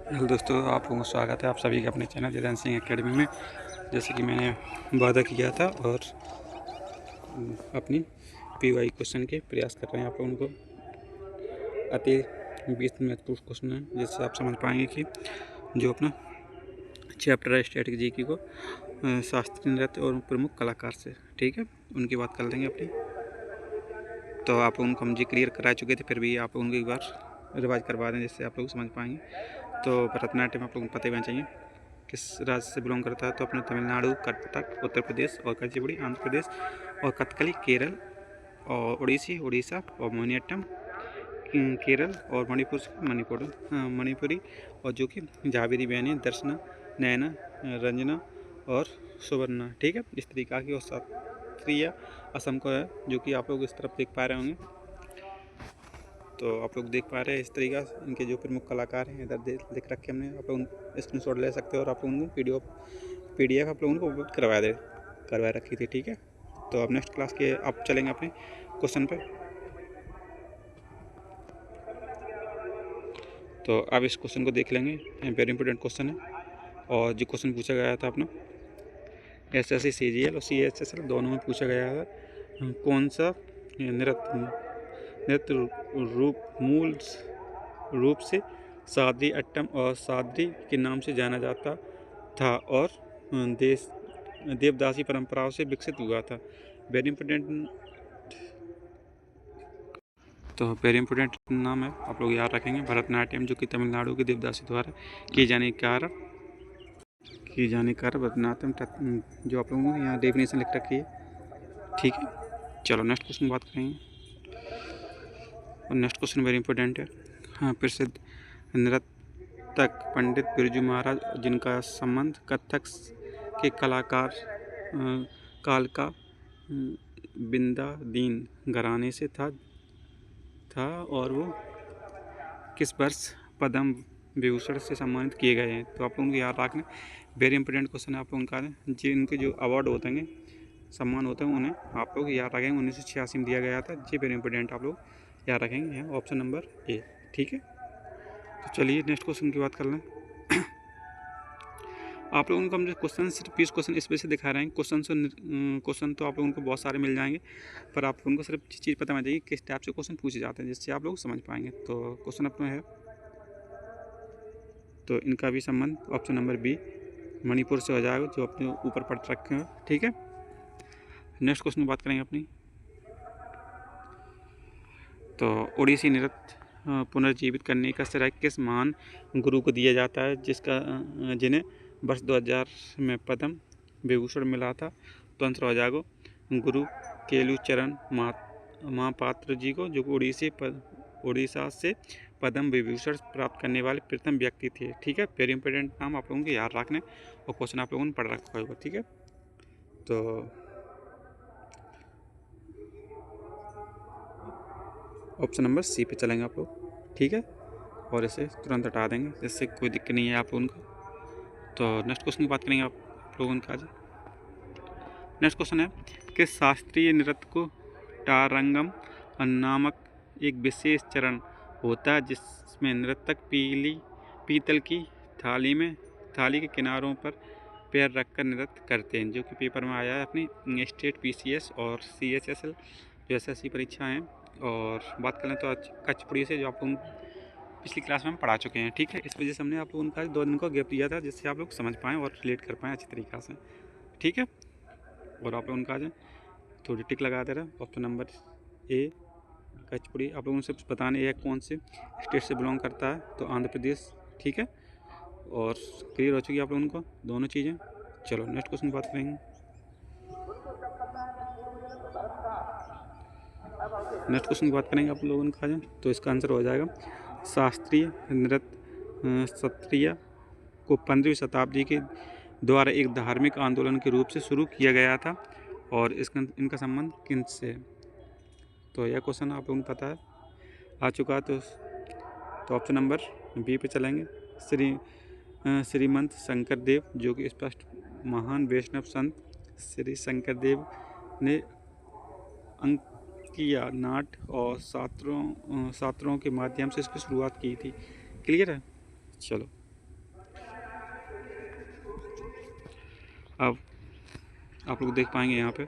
Hello दोस्तों, आप लोगों का स्वागत है आप सभी का अपने चैनल जितेंद्र सिंह एकेडमी में। जैसे कि मैंने वादा किया था और अपनी पीवाई क्वेश्चन के प्रयास कर रहे हैं आप लोगों को। अति 20 महत्वपूर्ण क्वेश्चन है जिससे आप समझ पाएंगे कि जो अपना चैप्टर है स्टैटिक जीके को शास्त्रीय नृत्य और प्रमुख कलाकार से, ठीक है, उनकी बात कर लेंगे अपनी। तो आप लोगों को हम जी क्लियर करा चुके थे, फिर भी आप लोगों को एक बार रिवाइज करवा दें जिससे आप लोग समझ पाएंगे। तो भरतनाट्यम आप लोगों को पता ही होना चाहिए किस राज्य से बिलोंग करता है। तो अपने तमिलनाडु, कर्नाटक, उत्तर प्रदेश और कुचिपुड़ी आंध्र प्रदेश, और कथकली केरल, और ओडिसी उड़ीसा, और मोहिनीअट्टम केरल, और मणिपुरी, और जो कि जावेरी बहनी, दर्शना, नैना, रंजना और सुवर्णा, ठीक है, इस तरीका की। और शास्त्रीय असम को है जो कि आप लोग इस तरफ देख पा रहे होंगे। तो आप लोग देख पा रहे हैं इस तरीका से इनके जो प्रमुख कलाकार हैं इधर लिख रखे हमने। आप लोग स्क्रीनशॉट ले सकते हो और आप लोगों को PDF आप लोगों को उपलब्ध करवा रखी थी, ठीक है। तो अब नेक्स्ट क्लास के आप चलेंगे अपने क्वेश्चन पे। तो अब इस क्वेश्चन को देख लेंगे, वेरी इंपॉर्टेंट क्वेश्चन है। और जो क्वेश्चन पूछा गया था अपना SSC CGL और CHSL दोनों में पूछा गया है, कौन सा नृत्य मूल रूप से सादरी अट्टम और सादरी के नाम से जाना जाता था और देवदासी परंपराओं से विकसित हुआ था। वेरी इंपॉर्टेंट नाम है, आप लोग याद रखेंगे। भरतनाट्यम जो कि तमिलनाडु के देवदासी द्वारा किए जाने के कारण भरतनाट्यम, जो आप लोगों को यहाँ डेफिनेशन लिख रखी है, ठीक है। चलो नेक्स्ट क्वेश्चन बात करेंगे। और नेक्स्ट क्वेश्चन वेरी इंपॉर्टेंट है। हाँ, प्रसिद्ध नृत्यक पंडित बिरजू महाराज, जिनका संबंध कथक के कलाकार काल का बिंदादीन घराने से था और वो किस वर्ष पद्म विभूषण से सम्मानित किए गए हैं। तो आप लोगों को याद रखना, वेरी इंपॉर्टेंट क्वेश्चन है आप लोगों का। जिनके जो अवार्ड होते हैं, सम्मान होते हैं, उन्हें आप लोग याद रखेंगे। 1986 में दिया गया था, जी वेरी इंपॉर्टेंट आप लोग याद रखेंगे। यहाँ ऑप्शन नंबर A, ठीक है। तो चलिए नेक्स्ट क्वेश्चन की बात कर लें। आप लोगों को हम जो क्वेश्चन सिर्फ 20 क्वेश्चन इस वजह से दिखा रहे हैं। क्वेश्चन तो आप लोगों को बहुत सारे मिल जाएंगे, पर आप लोगों को सिर्फ चीज़ पता होना चाहिए किस टाइप से क्वेश्चन पूछे जाते हैं, जिससे आप लोग समझ पाएंगे। तो क्वेश्चन अपना है, तो इनका भी संबंध ऑप्शन नंबर B मणिपुर से हो जाएगा, जो अपने ऊपर पढ़ रखे हैं, ठीक है। नेक्स्ट क्वेश्चन की बात करेंगे अपनी। तो ओडिसी नृत्य पुनर्जीवित करने का श्रेय किस महान गुरु को दिया जाता है, जिन्हें वर्ष 2000 में पद्म विभूषण मिला था। तो आंसर हो जाएगा गुरु केलुचरण महापात्र जी को, जो उड़ीसा से पद्म विभूषण प्राप्त करने वाले प्रथम व्यक्ति थे, ठीक है। वेरी इंपॉर्टेंट नाम आप लोगों को याद रखने, और क्वेश्चन आप लोगों ने पढ़ रखा होगा, ठीक है। तो ऑप्शन नंबर C पे चलेंगे आप लोग, ठीक है, और इसे तुरंत हटा देंगे, जिससे कोई दिक्कत नहीं है आप लोगों को। तो नेक्स्ट क्वेश्चन की बात करेंगे आप लोगों का आज। नेक्स्ट क्वेश्चन है कि शास्त्रीय नृत्य को टारंगम नामक एक विशेष चरण होता है, जिसमें नृत्यक पीतल की थाली के किनारों पर पैर रखकर नृत्य करते हैं, जो कि पेपर में आया है अपनी स्टेट PCS और CHSL जो SSC परीक्षा हैं। और बात करें तो कुचिपुड़ी से, जो आप लोग पिछली क्लास में हम पढ़ा चुके हैं, ठीक है। इस वजह से हमने आप लोगों का 2 दिन का गैप दिया था, जिससे आप लोग समझ पाएँ और रिलेट कर पाएँ अच्छी तरीक़ा से, ठीक है। और आप लोगों का आज थोड़ी टिक लगा दे रहा है ऑप्शन नंबर A कुचिपुड़ी। आप लोगों से बताने यह कौन से स्टेट से बिलोंग करता है, तो आंध्र प्रदेश, ठीक है। और क्लियर हो चुकी है आप लोगों को दोनों चीज़ें। चलो नेक्स्ट क्वेश्चन की बात करेंगे। नेक्स्ट क्वेश्चन की बात करेंगे आप लोगों का, तो इसका आंसर हो जाएगा शास्त्रीय नृत्य सत्रिया को 15वीं शताब्दी के द्वारा एक धार्मिक आंदोलन के रूप से शुरू किया गया था, और इनका संबंध किन से। तो यह क्वेश्चन आप लोगों को पता है, आ चुका है। तो ऑप्शन नंबर B पे चलेंगे। श्रीमंत शंकर देव, जो कि स्पष्ट महान वैष्णव संत श्री शंकर देव ने अंकिया नाट और सात्रों के माध्यम से इसकी शुरुआत की थी। क्लियर है। चलो अब आप लोग देख पाएंगे यहाँ पे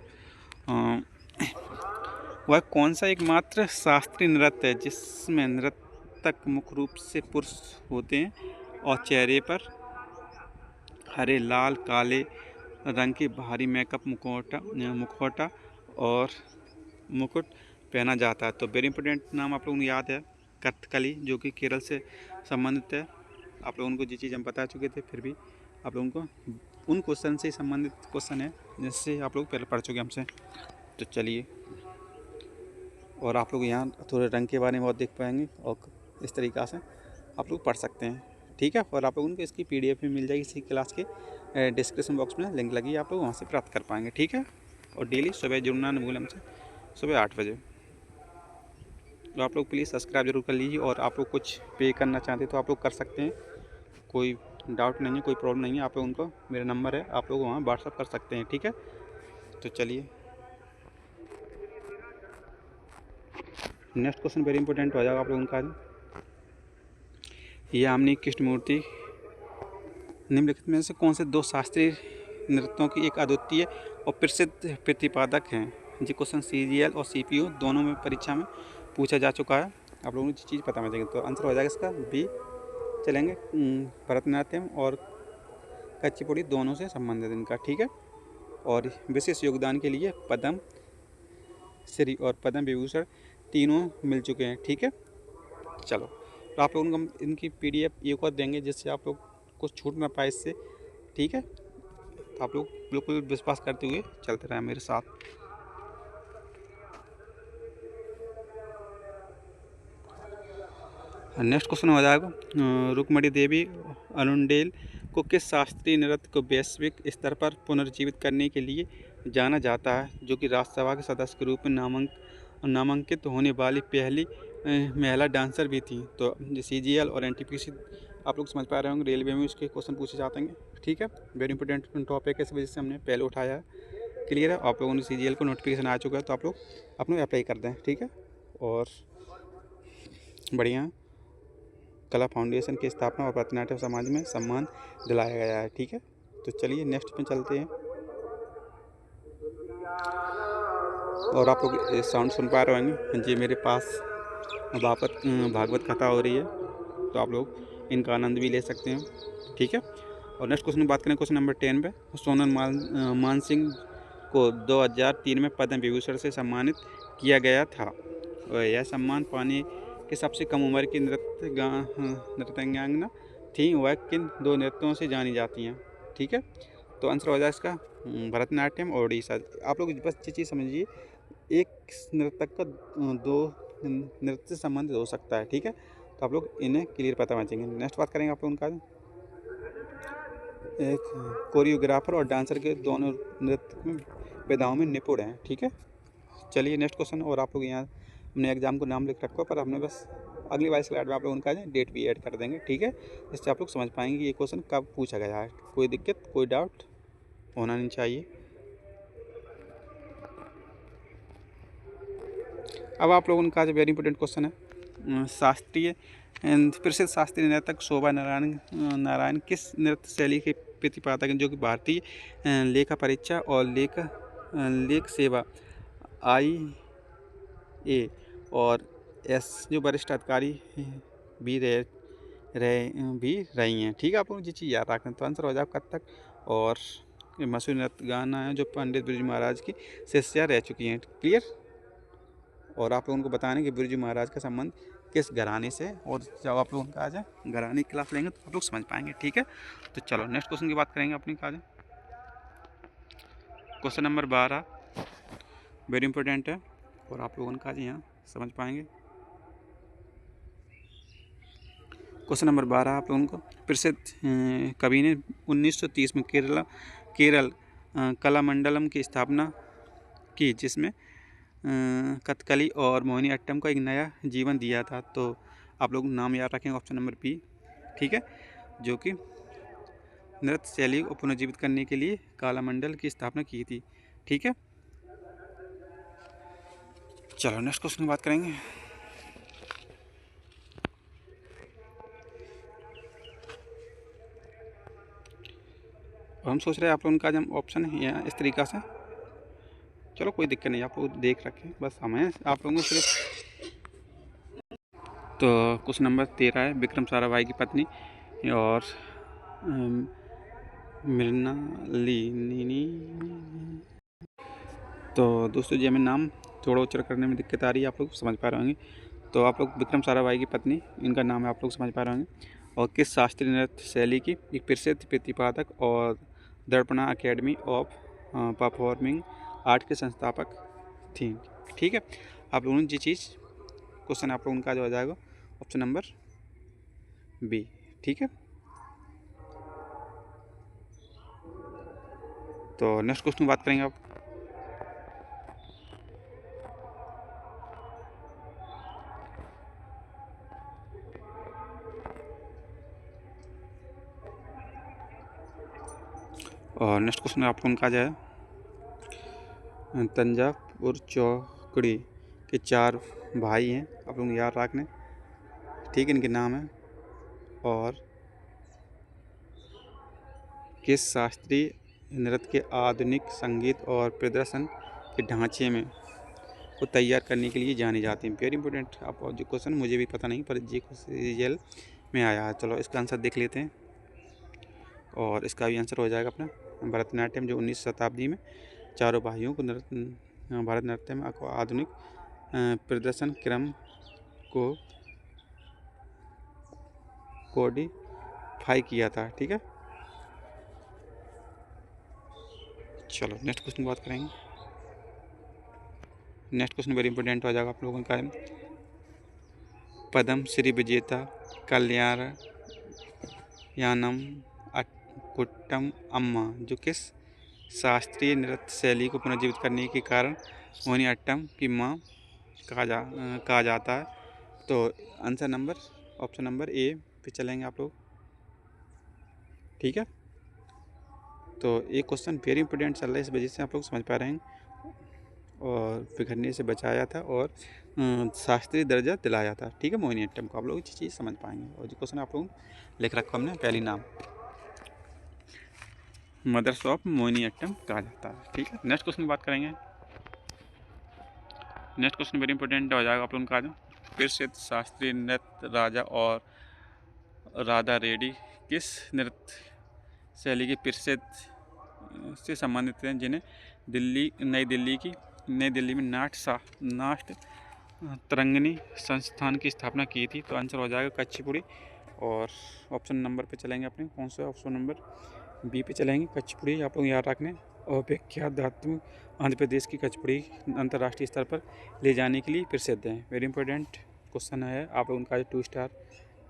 वह कौन सा एकमात्र शास्त्रीय नृत्य है जिसमें नर्तक मुख्य रूप से पुरुष होते हैं और चेहरे पर हरे, लाल, काले रंग के भारी मेकअप, मुखौटा और मुकुट पहना जाता है। तो वेरी इंपॉर्टेंट नाम आप लोगों को याद है कथकली, जो कि केरल से संबंधित है। आप लोगों को ये चीज़ हम बता चुके थे, फिर भी आप लोगों को उन क्वेश्चन से संबंधित क्वेश्चन है जिससे आप लोग पहले पढ़ चुके हमसे। तो चलिए, और आप लोग यहाँ थोड़े रंग के बारे में और देख पाएंगे और इस तरीक़ा से आप लोग पढ़ सकते हैं, ठीक है। और आप लोगों को इसकी PDF भी मिल जाएगी इसी क्लास के डिस्क्रिप्शन बॉक्स में लिंक लगी, आप लोग वहाँ से प्राप्त कर पाएंगे, ठीक है। और डेली सुबह जुड़ना न भूलें हमसे, सुबह 8 बजे। तो आप लोग प्लीज़ सब्सक्राइब जरूर कर लीजिए, और आप लोग कुछ पे करना चाहते तो आप लोग कर सकते हैं, कोई डाउट नहीं है, कोई प्रॉब्लम नहीं है। आप लोग उनको, मेरा नंबर है, आप लोग वहाँ व्हाट्सअप कर सकते हैं, ठीक है। तो चलिए, नेक्स्ट क्वेश्चन वेरी इंपॉर्टेंट हो जाएगा आप लोगों का। यामिनी कृष्णमूर्ति निम्नलिखित में से कौन से दो शास्त्रीय नृत्यों की एक अद्वितीय और प्रसिद्ध प्रतिपादक हैं? जी क्वेश्चन CGL और CPU दोनों में परीक्षा में पूछा जा चुका है। आप लोगों को चीज़ पता होनी चाहिए। तो आंसर हो जाएगा इसका B चलेंगे। भरतनाट्यम और कुचिपुड़ी दोनों से संबंधित इनका, ठीक है। और विशेष योगदान के लिए पद्म श्री और पद्म विभूषण तीनों मिल चुके हैं, ठीक है। चलो, तो आप लोगों को इनकी PDF एक और देंगे जिससे आप लोग कुछ छूट ना पाए इससे, ठीक है। तो आप लोग बिल्कुल विश्वास करते हुए चलते रहें मेरे साथ। नेक्स्ट क्वेश्चन हो जाएगा, रुक्मणी देवी अनुंडेल को किस शास्त्रीय नृत्य को वैश्विक स्तर पर पुनर्जीवित करने के लिए जाना जाता है, जो कि राज्यसभा के सदस्य के रूप में नामांकित होने वाली पहली महिला डांसर भी थी? तो CGL और NTPC आप लोग समझ पा रहे होंगे, रेलवे में इसके क्वेश्चन पूछे जाते हैं, ठीक है। वेरी इंपॉर्टेंट टॉपिक है, इस वजह से हमने पहले उठाया है, क्लियर है। आप लोगों ने CGL को नोटिफिकेशन आ चुका है, तो आप लोग अपने अप्लाई कर दें, ठीक है। और बढ़िया, कला फाउंडेशन की स्थापना और भरतनाट्यम समाज में सम्मान दिलाया गया है, ठीक है। तो चलिए नेक्स्ट में चलते हैं। और आप लोग साउंड सुन पा रहे होंगे, जी मेरे पास भागवत कथा हो रही है, तो आप लोग इनका आनंद भी ले सकते हैं, ठीक है। और नेक्स्ट क्वेश्चन की बात करें, क्वेश्चन नंबर 10 पे, सोनल मान सिंह को 2003 में पद्म विभूषण से सम्मानित किया गया था, और यह सम्मान पाने के सबसे कम उम्र की नृत्यांगना थी। वह किन दो नृत्यों से जानी जाती हैं, ठीक है। तो आंसर हो जाए इसका भरतनाट्यम और ओडिशा। आप लोग बस ये चीज़ समझिए, एक नर्तक का दो नृत्य से संबंधित हो सकता है, ठीक है। तो आप लोग इन्हें क्लियर पता होना चाहिए। नेक्स्ट बात करेंगे आप लोग उनका, एक कोरियोग्राफर और डांसर के दोनों नृत्य विधाओं में निपुण हैं, ठीक है। चलिए नेक्स्ट क्वेश्चन। और आप लोग यहाँ हमने एग्जाम को नाम लिख रखा है, पर हमने बस अगली वाली स्लाइड में आप लोग उनका डेट भी ऐड कर देंगे, ठीक है। इससे आप लोग समझ पाएंगे कि ये क्वेश्चन कब पूछा गया है। कोई दिक्कत, कोई डाउट होना नहीं चाहिए। अब आप लोगों का जो वेरी इंपॉर्टेंट क्वेश्चन है, शास्त्रीय प्रसिद्ध शास्त्रीय नर्तक शोभा नारायण किस नृत्य शैली के प्रतिपादक हैं, जो कि भारतीय लेखा परीक्षा और लेख सेवा IA और S जो वरिष्ठ अधिकारी भी रही हैं, ठीक है। आप लोग ये चीज़ याद रखें। तो आंसर हो जाए कथक, और मशहूर नृत्य गाना है जो पंडित बिरजू महाराज की शिष्या रह चुकी हैं, क्लियर। और आप लोगों को बताने कि बिरजू महाराज का संबंध किस घराने से, और जब आप लोगों का आज घराने की क्लास लेंगे तो आप लोग समझ पाएंगे, ठीक है। तो चलो नेक्स्ट क्वेश्चन की बात करेंगे अपनी आज। क्वेश्चन नंबर 12 वेरी इंपॉर्टेंट है, और आप लोगों का यहाँ समझ पाएंगे। क्वेश्चन नंबर 12 आप लोगों को, प्रसिद्ध कवि ने 1930 में केरल कलामंडलम की स्थापना की, जिसमें कथकली और मोहिनीअट्टम को एक नया जीवन दिया था। तो आप लोग नाम याद रखेंगे, ऑप्शन नंबर B, ठीक है, जो कि नृत्य शैली को पुनर्जीवित करने के लिए कलामंडल की स्थापना की थी, ठीक है। चलो नेक्स्ट क्वेश्चन की बात करेंगे। हम सोच रहे हैं आप लोगों का जब ऑप्शन है यहाँ इस तरीक़ा से, चलो कोई दिक्कत नहीं, आप लोग देख रखें, बस हमें आप लोगों को सिर्फ। तो क्वेश्चन नंबर 13 है, विक्रम साराभाई की पत्नी और मृणालिनी। तो दोस्तों जी हमें नाम थोड़ा उच्चारण करने में दिक्कत आ रही है, आप लोग समझ पा रहे होंगे। तो आप लोग विक्रम साराभाई की पत्नी, इनका नाम है, आप लोग समझ पा रहे होंगे। और किस शास्त्रीय नृत्य शैली की एक प्रसिद्ध प्रतिपादक और Darpana academy of performing art के संस्थापक थी। ठीक है, आप लोगों ने जी चीज़ क्वेश्चन आप लोगों का जो आ जाएगा ऑप्शन नंबर बी। ठीक है, तो नेक्स्ट क्वेश्चन की बात करेंगे आप। और नेक्स्ट क्वेश्चन आप लोगों का जाए, तंजावुर चौकड़ी के 4 भाई हैं, आप लोग याद रखने। ठीक है, इनके नाम है। और किस शास्त्रीय नृत्य के आधुनिक संगीत और प्रदर्शन के ढांचे में को तैयार करने के लिए जानी जाती हैं। वेरी इंपॉर्टेंट आप जो क्वेश्चन मुझे भी पता नहीं, पर जी रिजल में आया है। चलो इसका आंसर देख लेते हैं, और इसका भी आंसर हो जाएगा अपना भरतनाट्यम, जो 19वीं शताब्दी में चारों भाइयों को भरतनाट्यम में आधुनिक प्रदर्शन क्रम को कोडिफाई किया था। ठीक है, चलो नेक्स्ट क्वेश्चन की बात करेंगे। नेक्स्ट क्वेश्चन वेरी इंपॉर्टेंट हो जाएगा आप लोगों का, पद्म श्री विजेता कल्याणम कुट्टम अम्मा जो किस शास्त्रीय नृत्य शैली को पुनर्जीवित करने के कारण मोहिनीअट्टम की माँ कहा जाता है। तो answer number option number A पे चलेंगे आप लोग। ठीक है, तो एक क्वेश्चन वेरी इंपॉर्टेंट चल रहा है, इस वजह से आप लोग समझ पा रहे हैं, और बिखरने से बचाया था और शास्त्रीय दर्जा दिलाया था। ठीक है, मोहिनीअट्टम को आप लोग चीज़ समझ पाएंगे। और जो क्वेश्चन आप लोग लिख रखा हमने, पहली नाम मदर्स ऑफ मोहिनीअट्टम कहा जाता है। ठीक है, नेक्स्ट क्वेश्चन की बात करेंगे। नेक्स्ट क्वेश्चन वेरी इंपॉर्टेंट हो जाएगा आप लोगों का, प्रसिद्ध शास्त्रीय नृत्य राजा और राधा रेड्डी किस नृत्य शैली के प्रसिद्ध से संबंधित हैं, जिन्हें नई दिल्ली में नाट्य तरंगिणी संस्थान की स्थापना की थी। तो आंसर हो जाएगा कुचिपुड़ी। और ऑप्शन नंबर पे चलेंगे अपने, कौन सा ऑप्शन नंबर बी पे चलेंगे, कुचिपुड़ी आप लोग याद रखने। और विख्यात धातु आंध्र प्रदेश की कुचिपुड़ी अंतर्राष्ट्रीय स्तर पर ले जाने के लिए प्रसिद्ध हैं। वेरी इंपॉर्टेंट क्वेश्चन है, आप लोग उनका 2 स्टार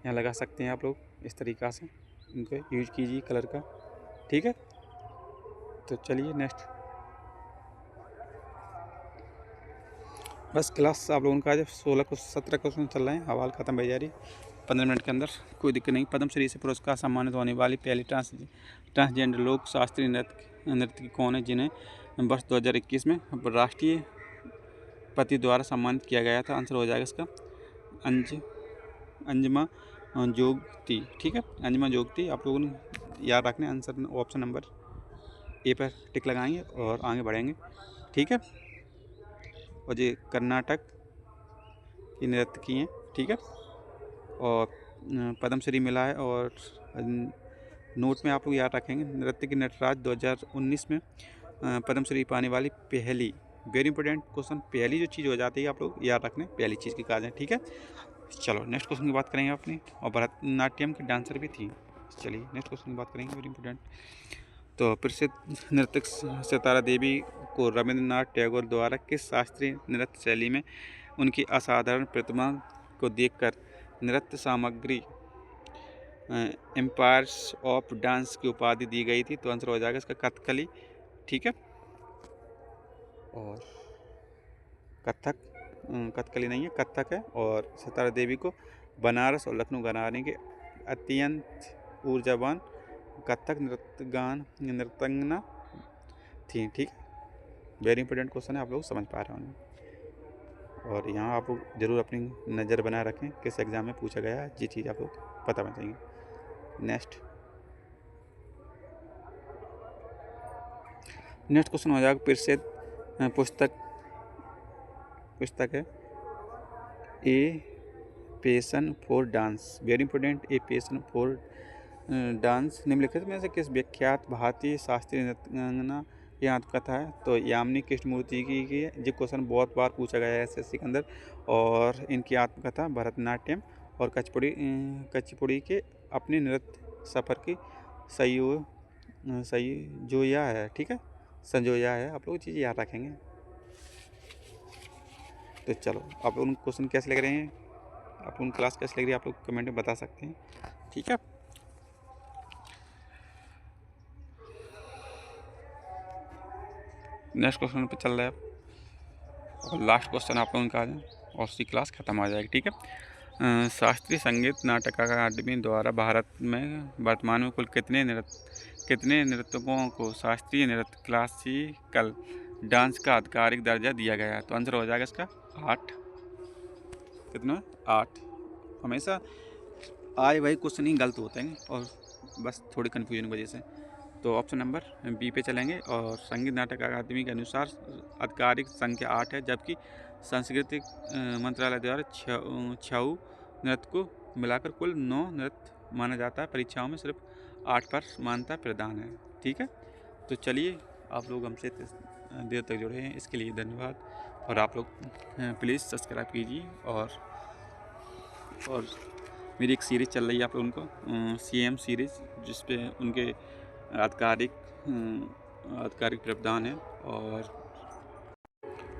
यहाँ लगा सकते हैं। आप लोग इस तरीक़ा से इनको यूज कीजिए कलर का। ठीक है, तो चलिए नेक्स्ट, बस क्लास आप लोगों का जब 17 क्वेश्चन चल रहे हैं, हवाल ख़त्म हो जा रही 15 मिनट के अंदर, कोई दिक्कत नहीं। पद्मश्री से पुरस्कार सम्मानित होने वाली पहली ट्रांसजेंडर लोक शास्त्रीय नृत्य कौन है, जिन्हें वर्ष 2021 में राष्ट्रीय पति द्वारा सम्मानित किया गया था। आंसर हो जाएगा इसका अंजुमा जोगती। ठीक है, अंजुमा जोगती आप लोगों ने याद रखना। आंसर ऑप्शन नंबर ए पर टिक लगाएंगे और आगे बढ़ेंगे। ठीक है, और ये कर्नाटक की नृत्य की हैं। ठीक है, और पद्मश्री मिला है। और नोट में आप लोग याद रखेंगे, नृत्य की नटराज 2019 में पद्मश्री पाने वाली पहली, वेरी इंपॉर्टेंट क्वेश्चन, पहली जो चीज़ हो जाती है आप लोग याद रखने, पहली चीज़ की काज है। ठीक है, चलो नेक्स्ट क्वेश्चन की बात करेंगे अपनी। और भरतनाट्यम की डांसर भी थी। चलिए नेक्स्ट क्वेश्चन की बात करेंगे, वेरी इंपॉर्टेंट। तो प्रसिद्ध नर्तक सितारा देवी को रविंद्रनाथ टैगोर द्वारा किस शास्त्रीय नृत्य शैली में उनकी असाधारण प्रतिभा को देखकर नृत्य सामग्री एम्पायर्स ऑफ डांस की उपाधि दी गई थी। तो आंसर हो जाएगा इसका कथकली। ठीक है, और कथकली नहीं है, कथक है। और सितारा देवी को बनारस और लखनऊ घराने के अत्यंत ऊर्जावान कथक नृत्यंगना थी। ठीक, वेरी इंपॉर्टेंट क्वेश्चन है, आप लोग समझ पा रहे होंगे। और यहाँ आप लोग जरूर अपनी नज़र बनाए रखें, किस एग्ज़ाम में पूछा गया है, ये चीज़ आप लोग पता बन जाएंगे। नेक्स्ट, नेक्स्ट क्वेश्चन हो जाएगा प्रसिद्ध पुस्तक है a passion for dance, very important, a passion for dance निम्नलिखित में से किस विख्यात भारतीय शास्त्रीय नृत्यांगना की आत्मकथा है? तो यामिनी कृष्णमूर्ति की है। ये क्वेश्चन बहुत बार पूछा गया है एसएससी के अंदर। और इनकी आत्मकथा भरतनाट्यम और कुचिपुड़ी के अपने नृत्य सफ़र की संजोया है। ठीक है, संजोया है। आप लोग चीज़ें याद रखेंगे। तो चलो, आप उन क्वेश्चन कैसे लग रहे हैं, आप उन क्लास कैसे लग रही है, आप लोग कमेंट में बता सकते हैं। ठीक है, नेक्स्ट क्वेश्चन पे चल रहा है और लास्ट क्वेश्चन आप लोगों का आ जाए और उसकी क्लास ख़त्म हो जाएगी। ठीक है, शास्त्रीय संगीत नाटक अकादमी द्वारा भारत में वर्तमान में कुल कितने नृत्यकों को शास्त्रीय नृत्य क्लासिकल डांस का आधिकारिक दर्जा दिया गया है? तो आंसर हो जाएगा इसका 8। कितना? 8। हमेशा आए वही क्वेश्चन ही गलत होते हैं और बस थोड़ी कन्फ्यूजन की वजह से। तो ऑप्शन नंबर बी पे चलेंगे। और संगीत नाटक अकादमी के अनुसार आधिकारिक संख्या 8 है, जबकि सांस्कृतिक मंत्रालय द्वारा 6 नृत्य को मिलाकर कुल 9 नृत्य माना जाता है। परीक्षाओं में सिर्फ 8 पर मान्यता प्रदान है। ठीक है, तो चलिए, आप लोग हमसे देर तक जुड़े हैं इसके लिए धन्यवाद। और आप लोग प्लीज़ सब्सक्राइब कीजिए। और मेरी एक सीरीज़ चल रही है आप लोगों को सीएम सीरीज़, जिस पे उनके आधिकारिक प्रावधान है। और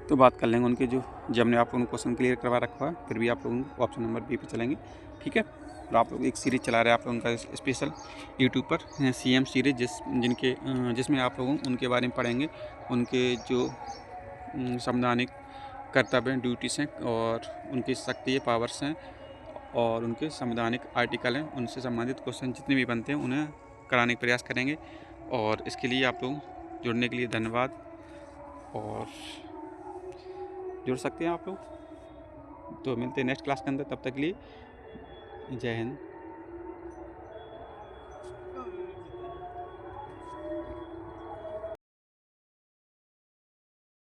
तो बात कर लेंगे उनके जो हमने आप लोगों को क्वेश्चन क्लियर करवा रखा है, फिर भी आप लोगों को ऑप्शन नंबर बी पे चलेंगे। ठीक है, तो आप लोग एक सीरीज़ चला रहे हैं आप लोगों का स्पेशल यूट्यूब पर सीएम सीरीज़, जिसमें आप लोगों उनके बारे में पढ़ेंगे, उनके जो संवैधानिक कर्तव्य हैं, ड्यूटीज़ हैं, और उनकी शक्ति पावर्स हैं, और उनके संवैधानिक आर्टिकल हैं, उनसे संबंधित क्वेश्चन जितने भी बनते हैं उन्हें कराने का प्रयास करेंगे। और इसके लिए आप लोग जुड़ने के लिए धन्यवाद। और जुड़ सकते हैं आप लोग। तो मिलते हैं नेक्स्ट क्लास के अंदर, तब तक के लिए जय हिंद।